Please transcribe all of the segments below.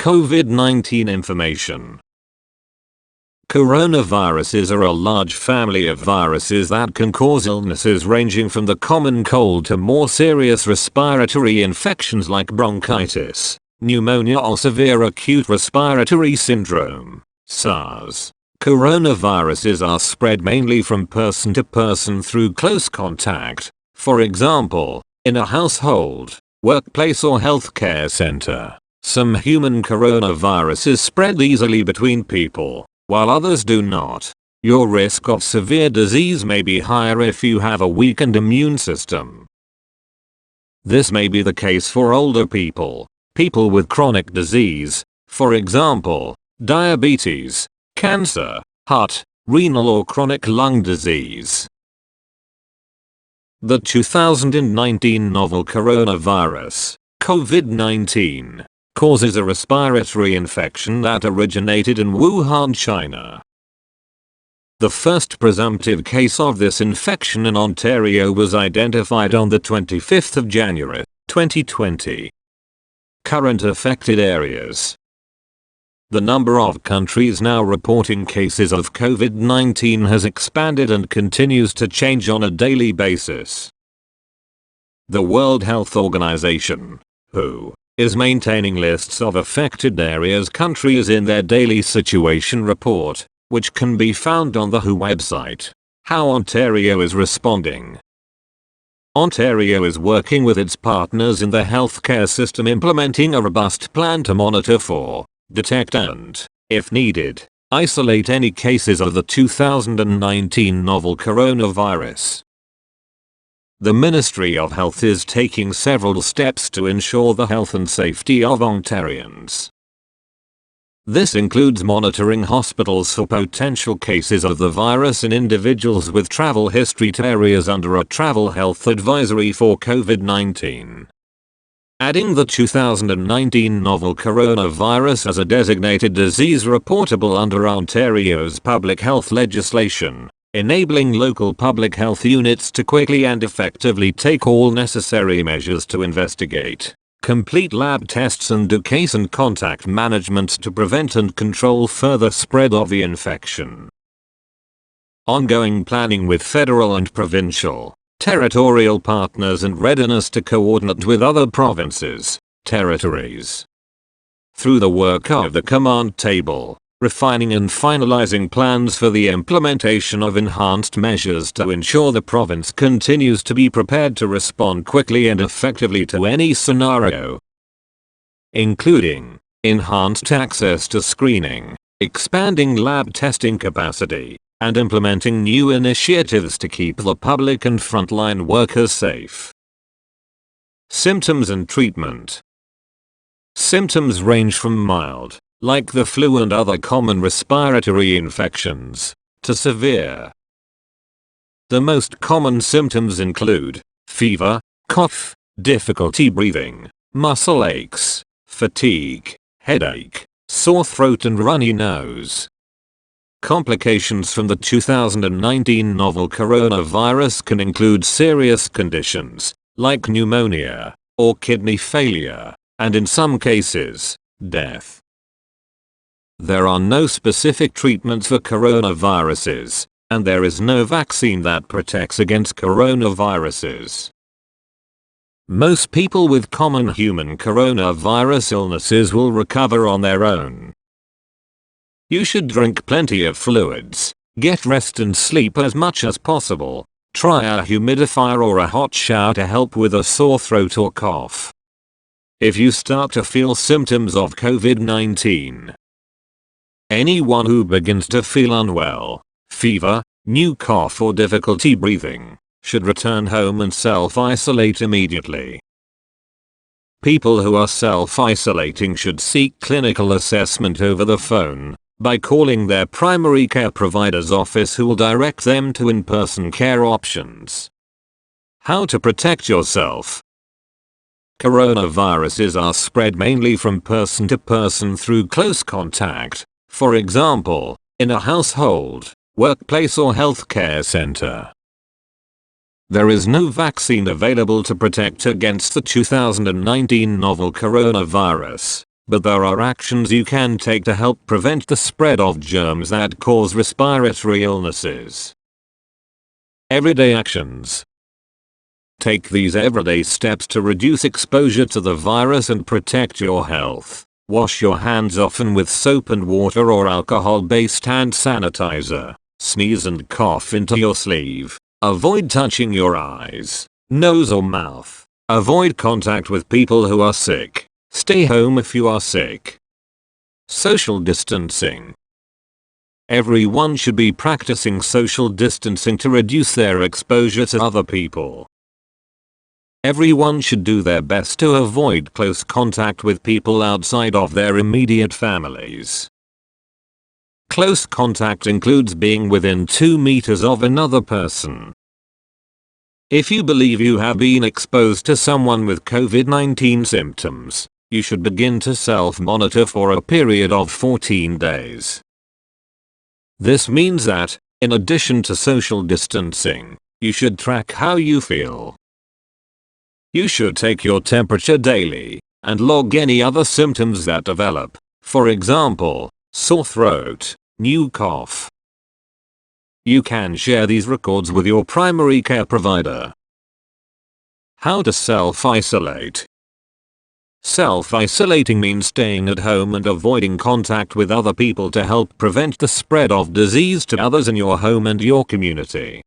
COVID-19 information. Coronaviruses are a large family of viruses that can cause illnesses ranging from the common cold to more serious respiratory infections like bronchitis, pneumonia or severe acute respiratory syndrome, SARS. Coronaviruses are spread mainly from person to person through close contact, for example, in a household, workplace or healthcare center. Some human coronaviruses spread easily between people, while others do not. Your risk of severe disease may be higher if you have a weakened immune system. This may be the case for older people, people with chronic disease, for example, diabetes, cancer, heart, renal or chronic lung disease. The 2019 novel coronavirus, COVID-19, causes a respiratory infection that originated in Wuhan, China. The first presumptive case of this infection in Ontario was identified on the 25th of January, 2020. Current affected areas. The number of countries now reporting cases of COVID-19 has expanded and continues to change on a daily basis. The World Health Organization, WHO, is maintaining lists of affected areas countries in their daily situation report, which can be found on the WHO website. How Ontario is responding. Ontario is working with its partners in the healthcare system implementing a robust plan to monitor for, detect and, if needed, isolate any cases of the 2019 novel coronavirus. The Ministry of Health is taking several steps to ensure the health and safety of Ontarians. This includes monitoring hospitals for potential cases of the virus in individuals with travel history to areas under a travel health advisory for COVID-19. Adding the 2019 novel coronavirus as a designated disease reportable under Ontario's public health legislation, enabling local public health units to quickly and effectively take all necessary measures to investigate, complete lab tests and do case and contact management to prevent and control further spread of the infection. Ongoing planning with federal and provincial, territorial partners and readiness to coordinate with other provinces, territories. Through the work of the command table, refining and finalizing plans for the implementation of enhanced measures to ensure the province continues to be prepared to respond quickly and effectively to any scenario, including enhanced access to screening, expanding lab testing capacity, and implementing new initiatives to keep the public and frontline workers safe. Symptoms and treatment. Symptoms range from mild, like the flu and other common respiratory infections, to severe. The most common symptoms include fever, cough, difficulty breathing, muscle aches, fatigue, headache, sore throat and runny nose. Complications from the 2019 novel coronavirus can include serious conditions, like pneumonia, or kidney failure, and in some cases, death. There are no specific treatments for coronaviruses, and there is no vaccine that protects against coronaviruses. Most people with common human coronavirus illnesses will recover on their own. You should drink plenty of fluids, get rest and sleep as much as possible. Try a humidifier or a hot shower to help with a sore throat or cough. If you start to feel symptoms of COVID-19, anyone who begins to feel unwell, fever, new cough or difficulty breathing, should return home and self-isolate immediately. People who are self-isolating should seek clinical assessment over the phone, by calling their primary care provider's office who will direct them to in-person care options. How to protect yourself. Coronaviruses are spread mainly from person to person through close contact. For example, in a household, workplace or healthcare center. There is no vaccine available to protect against the 2019 novel coronavirus, But there are actions you can take to help prevent the spread of germs that cause respiratory illnesses. Everyday actions. Take these everyday steps to reduce exposure to the virus and protect your health. Wash your hands often with soap and water or alcohol-based hand sanitizer. Sneeze and cough into your sleeve. Avoid touching your eyes, nose or mouth. Avoid contact with people who are sick. Stay home if you are sick. Social distancing. Everyone should be practicing social distancing to reduce their exposure to other people. Everyone should do their best to avoid close contact with people outside of their immediate families. Close contact includes being within 2 meters of another person. If you believe you have been exposed to someone with COVID-19 symptoms, you should begin to self-monitor for a period of 14 days. This means that, in addition to social distancing, you should track how you feel. You should take your temperature daily and log any other symptoms that develop, for example, sore throat, new cough. You can share these records with your primary care provider. How to self-isolate. Self-isolating means staying at home and avoiding contact with other people to help prevent the spread of disease to others in your home and your community.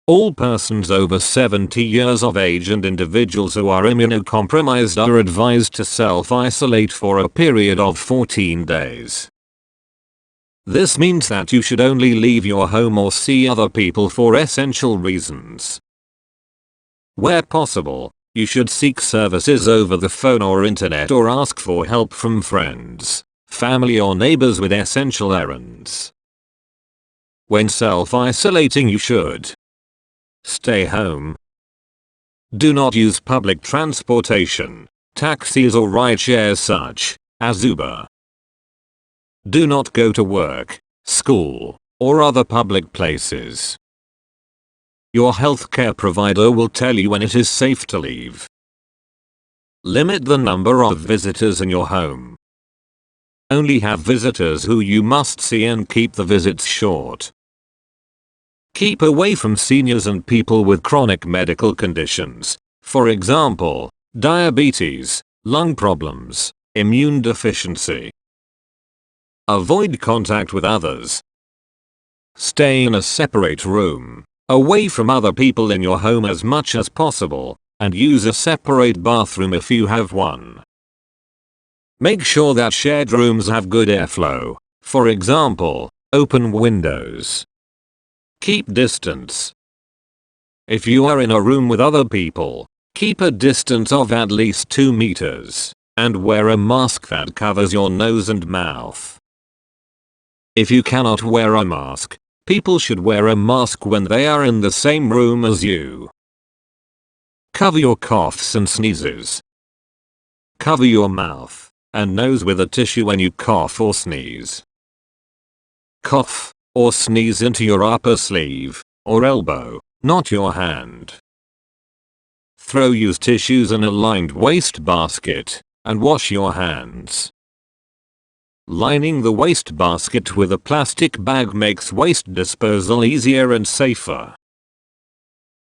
All persons over 70 years of age and individuals who are immunocompromised are advised to self-isolate for a period of 14 days. This means that you should only leave your home or see other people for essential reasons. Where possible, you should seek services over the phone or internet or ask for help from friends, family or neighbors with essential errands. When self-isolating, you should stay home. Do not use public transportation, taxis or rideshares such as Uber. Do not go to work, school, or other public places. Your healthcare provider will tell you when it is safe to leave. Limit the number of visitors in your home. Only have visitors who you must see and keep the visits short. Keep away from seniors and people with chronic medical conditions, for example, diabetes, lung problems, immune deficiency. Avoid contact with others. Stay in a separate room, away from other people in your home as much as possible, and use a separate bathroom if you have one. Make sure that shared rooms have good airflow, for example, open windows. Keep distance. If you are in a room with other people, keep a distance of at least 2 meters, and wear a mask that covers your nose and mouth. If you cannot wear a mask, people should wear a mask when they are in the same room as you. Cover your coughs and sneezes. Cover your mouth and nose with a tissue when you cough or sneeze. Cough or sneeze into your upper sleeve or elbow, not your hand. Throw used tissues in a lined waste basket and wash your hands. Lining the waste basket with a plastic bag makes waste disposal easier and safer.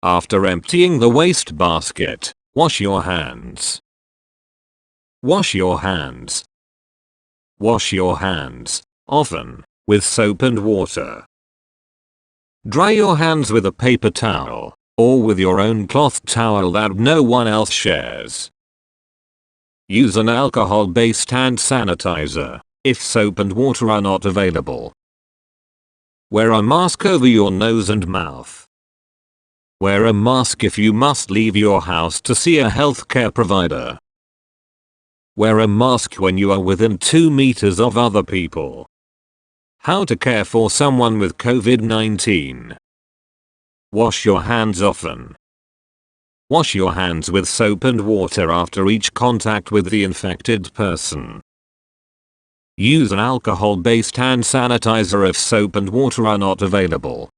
After emptying the waste basket, wash your hands. Wash your hands. Wash your hands, often, with soap and water. Dry your hands with a paper towel, or with your own cloth towel that no one else shares. Use an alcohol-based hand sanitizer, if soap and water are not available. Wear a mask over your nose and mouth. Wear a mask if you must leave your house to see a healthcare provider. Wear a mask when you are within 2 meters of other people. How to care for someone with COVID-19. Wash your hands often. Wash your hands with soap and water after each contact with the infected person. Use an alcohol-based hand sanitizer if soap and water are not available.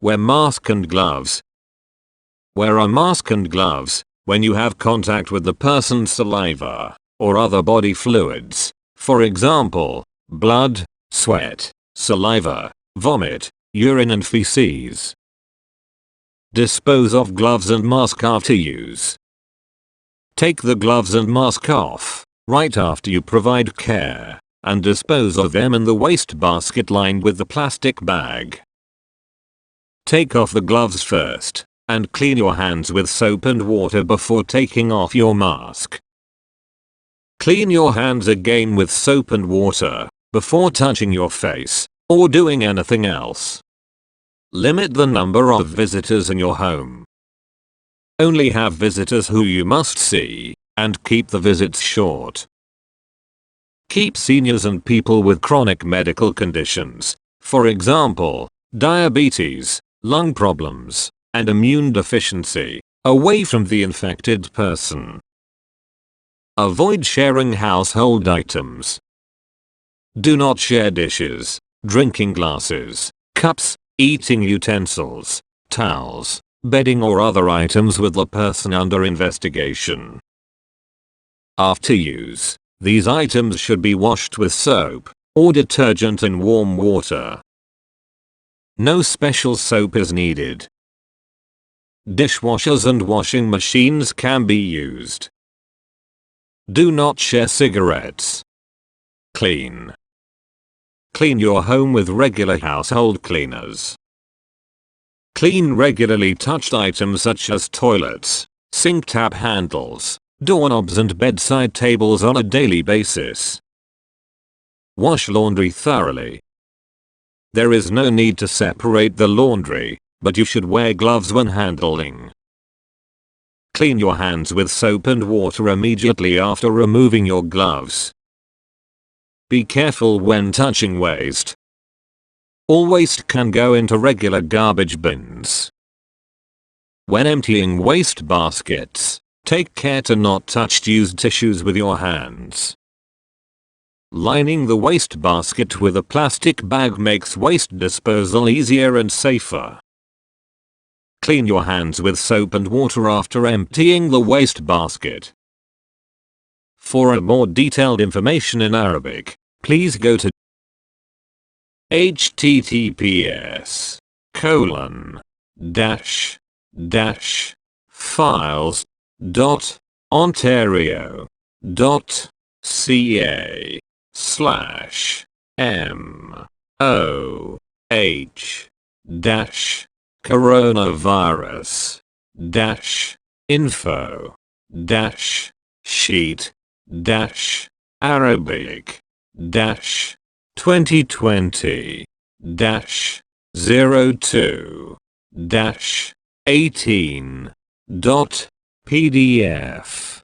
Wear mask and gloves. Wear a mask and gloves when you have contact with the person's saliva or other body fluids, for example, blood, sweat, saliva, vomit, urine and feces. Dispose of gloves and mask after use. Take the gloves and mask off right after you provide care, and dispose of them in the waste basket lined with the plastic bag. Take off the gloves first, and clean your hands with soap and water before taking off your mask. Clean your hands again with soap and water before touching your face or doing anything else. Limit the number of visitors in your home. Only have visitors who you must see, and keep the visits short. Keep seniors and people with chronic medical conditions, for example, diabetes, lung problems, and immune deficiency, away from the infected person. Avoid sharing household items. Do not share dishes, drinking glasses, cups, eating utensils, towels, bedding or other items with the person under investigation. After use, these items should be washed with soap or detergent in warm water. No special soap is needed. Dishwashers and washing machines can be used. Do not share cigarettes. Clean. Clean your home with regular household cleaners. Clean regularly touched items such as toilets, sink tap handles, doorknobs and bedside tables on a daily basis. Wash laundry thoroughly. There is no need to separate the laundry, but you should wear gloves when handling. Clean your hands with soap and water immediately after removing your gloves. Be careful when touching waste. All waste can go into regular garbage bins. When emptying waste baskets, take care to not touch used tissues with your hands. Lining the waste basket with a plastic bag makes waste disposal easier and safer. Clean your hands with soap and water after emptying the waste basket. For a more detailed information in Arabic, please go to https://moh-coronavirus-info-sheet-arabic-2020-02-18.pdf